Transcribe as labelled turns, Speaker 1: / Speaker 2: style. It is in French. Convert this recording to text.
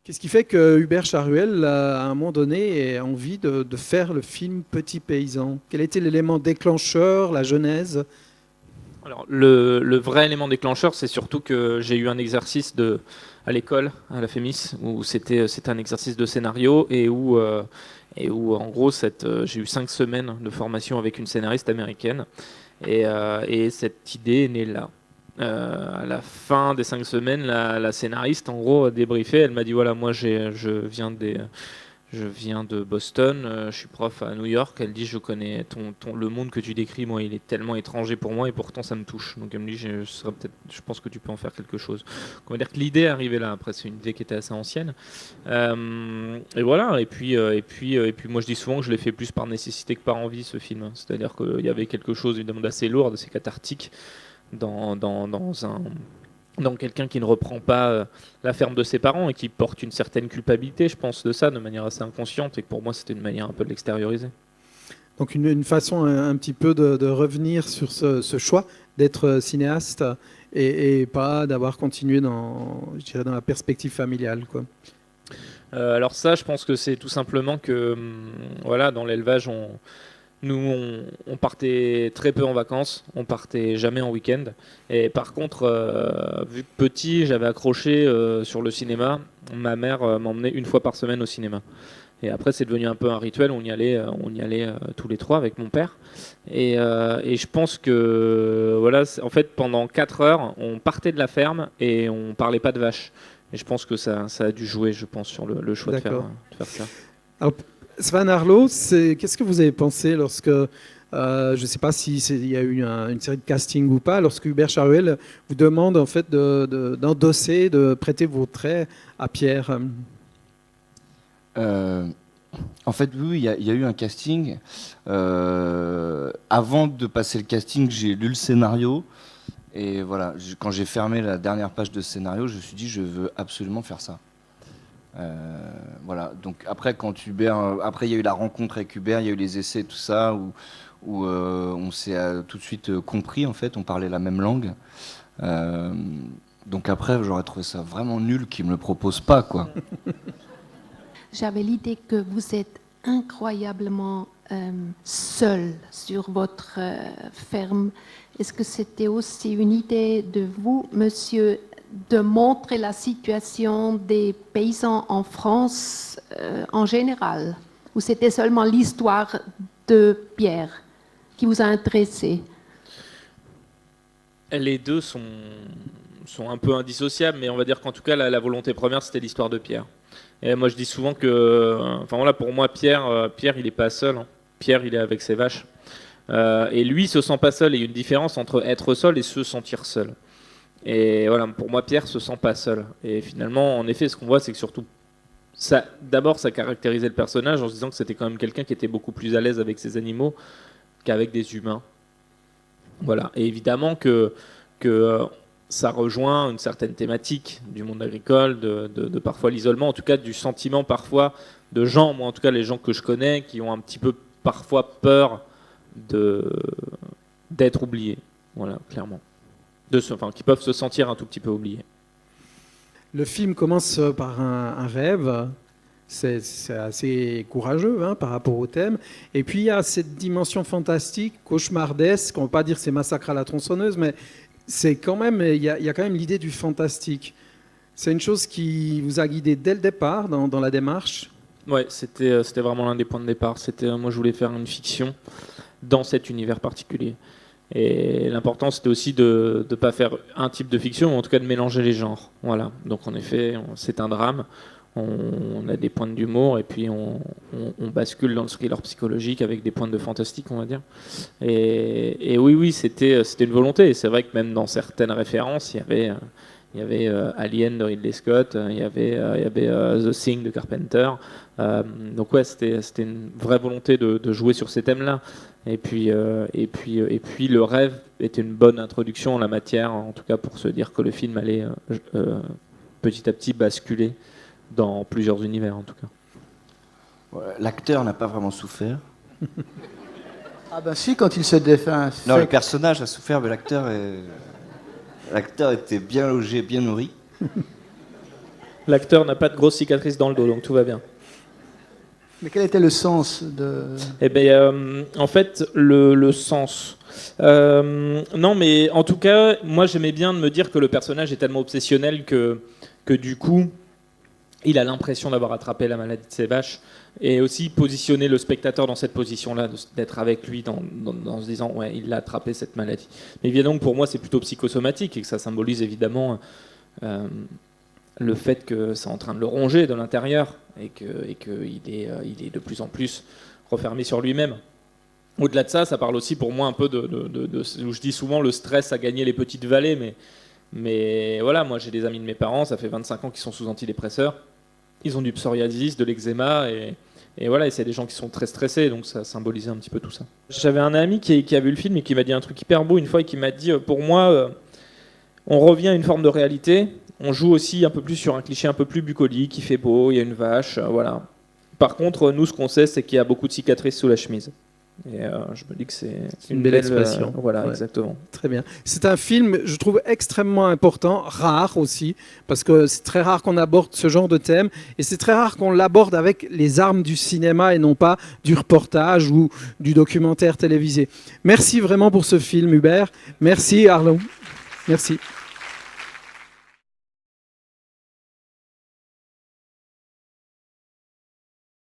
Speaker 1: Qu'est-ce qui fait que Hubert Charuel, à un moment donné, ait envie de faire le film Petit Paysan? Quel était l'élément déclencheur, la genèse?
Speaker 2: Alors, le vrai élément déclencheur, c'est surtout que j'ai eu un exercice à l'école, à la FEMIS, où c'était un exercice de scénario et où en gros, j'ai eu 5 semaines de formation avec une scénariste américaine. Et cette idée est née là. À la fin des 5 semaines, la scénariste, en gros, a débriefé. Elle m'a dit voilà, moi, je viens de Boston, je suis prof à New York. Elle dit je connais le monde que tu décris, moi, il est tellement étranger pour moi et pourtant ça me touche. Donc elle me dit je pense que tu peux en faire quelque chose. Donc, on va dire que l'idée est arrivée là. Après, c'est une idée qui était assez ancienne. Et voilà. Et puis moi je dis souvent que je l'ai fait plus par nécessité que par envie, ce film. C'est-à-dire qu'il y avait quelque chose évidemment d'assez lourd, d'assez cathartique dans quelqu'un qui ne reprend pas la ferme de ses parents et qui porte une certaine culpabilité, je pense, de ça, de manière assez inconsciente, et que pour moi, c'était une manière un peu de l'extérioriser.
Speaker 1: Donc une façon un petit peu de revenir sur ce choix d'être cinéaste et pas d'avoir continué je dirais, dans la perspective familiale, quoi.
Speaker 2: Alors ça, je pense que c'est tout simplement que, voilà, dans l'élevage, on partait très peu en vacances, on partait jamais en week-end. Et par contre, vu que petit, j'avais accroché sur le cinéma, ma mère m'emmenait une fois par semaine au cinéma. Et après, c'est devenu un peu un rituel, on y allait tous les trois avec mon père. Et je pense que, voilà, en fait, pendant 4 heures, on partait de la ferme et on parlait pas de vaches. Et je pense que ça a dû jouer, je pense, sur le choix
Speaker 1: D'accord.
Speaker 2: de faire ça.
Speaker 1: Alors, Sven Arlo, qu'est-ce que vous avez pensé lorsque, je ne sais pas il y a eu une série de casting ou pas, lorsque Hubert Charuel vous demande en fait d'endosser, de prêter vos traits à Pierre?
Speaker 3: Euh, En fait, oui, il y a eu un casting. Avant de passer le casting, j'ai lu le scénario. Et voilà, quand j'ai fermé la dernière page de scénario, je me suis dit, je veux absolument faire ça. Voilà. Donc après, après il y a eu la rencontre avec Hubert, il y a eu les essais, tout ça, où on s'est tout de suite compris. En fait, on parlait la même langue. Donc après, j'aurais trouvé ça vraiment nul qu'il me le propose pas, quoi.
Speaker 4: J'avais l'idée que vous êtes incroyablement seul sur votre ferme. Est-ce que c'était aussi une idée de vous, monsieur, de montrer la situation des paysans en France en général? Ou c'était seulement l'histoire de Pierre qui vous a intéressé?
Speaker 2: Les deux sont un peu indissociables, mais on va dire qu'en tout cas, la volonté première, c'était l'histoire de Pierre. Et moi, je dis souvent que, enfin voilà, pour moi, Pierre, il est pas seul, hein. Pierre, il est avec ses vaches. Et lui, il se sent pas seul. Et il y a une différence entre être seul et se sentir seul. Et voilà, pour moi, Pierre se sent pas seul. Et finalement, en effet, ce qu'on voit, c'est que surtout, d'abord, ça caractérisait le personnage en se disant que c'était quand même quelqu'un qui était beaucoup plus à l'aise avec ses animaux qu'avec des humains. Voilà. Et évidemment que ça rejoint une certaine thématique du monde agricole, de parfois l'isolement, en tout cas du sentiment parfois de gens, moi en tout cas les gens que je connais, qui ont un petit peu parfois peur d'être oubliés. Voilà, clairement. Qui peuvent se sentir un tout petit peu oubliés.
Speaker 1: Le film commence par un rêve. C'est assez courageux, hein, par rapport au thème. Et puis il y a cette dimension fantastique, cauchemardesque. On ne va pas dire c'est Massacre à la tronçonneuse, mais c'est quand même, il y a quand même l'idée du fantastique. C'est une chose qui vous a guidé dès le départ dans la démarche.
Speaker 2: Ouais, c'était vraiment l'un des points de départ. Moi, je voulais faire une fiction dans cet univers particulier. Et l'important, c'était aussi de ne pas faire un type de fiction, mais en tout cas de mélanger les genres. Voilà. Donc, en effet, c'est un drame. On a des pointes d'humour et puis on bascule dans le thriller psychologique avec des pointes de fantastique, on va dire. Et oui, c'était une volonté. Et c'est vrai que même dans certaines références, il y avait Alien de Ridley Scott, il y avait The Thing de Carpenter. Donc ouais, c'était une vraie volonté de jouer sur ces thèmes-là. Et puis le rêve était une bonne introduction en la matière, en tout cas pour se dire que le film allait petit à petit basculer dans plusieurs univers, en tout cas.
Speaker 3: Voilà, l'acteur n'a pas vraiment souffert.
Speaker 5: Ah ben si, quand il se défend.
Speaker 3: Non, le personnage a souffert, mais l'acteur était bien logé, bien nourri.
Speaker 2: L'acteur n'a pas de grosse cicatrice dans le dos, donc tout va bien.
Speaker 5: Mais quel était le sens de...
Speaker 2: Eh ben, en fait, le sens. Non, mais en tout cas, moi j'aimais bien de me dire que le personnage est tellement obsessionnel que du coup, il a l'impression d'avoir attrapé la maladie de ses vaches. Et aussi positionner le spectateur dans cette position-là, d'être avec lui en se disant ouais, il a attrapé cette maladie. Mais évidemment, pour moi, c'est plutôt psychosomatique et que ça symbolise évidemment le fait que c'est en train de le ronger de l'intérieur et qu'il est de plus en plus refermé sur lui-même. Au-delà de ça, ça parle aussi pour moi un peu où je dis souvent le stress à gagner les petites vallées. Mais voilà, moi j'ai des amis de mes parents, ça fait 25 ans qu'ils sont sous antidépresseurs. Ils ont du psoriasis, de l'eczéma et voilà, et c'est des gens qui sont très stressés, donc ça symbolisait un petit peu tout ça. J'avais un ami qui a vu le film et qui m'a dit un truc hyper beau une fois et qui m'a dit pour moi, on revient à une forme de réalité. On joue aussi un peu plus sur un cliché un peu plus bucolique, il fait beau, il y a une vache, voilà. Par contre, nous, ce qu'on sait, c'est qu'il y a beaucoup de cicatrices sous la chemise. Et je me dis que c'est
Speaker 1: une belle expression.
Speaker 2: Voilà,
Speaker 1: Ouais.
Speaker 2: exactement.
Speaker 1: Très bien. C'est un film, je trouve, extrêmement important, rare aussi, parce que c'est très rare qu'on aborde ce genre de thème, et c'est très rare qu'on l'aborde avec les armes du cinéma et non pas du reportage ou du documentaire télévisé. Merci vraiment pour ce film, Hubert. Merci, Arlon. Merci.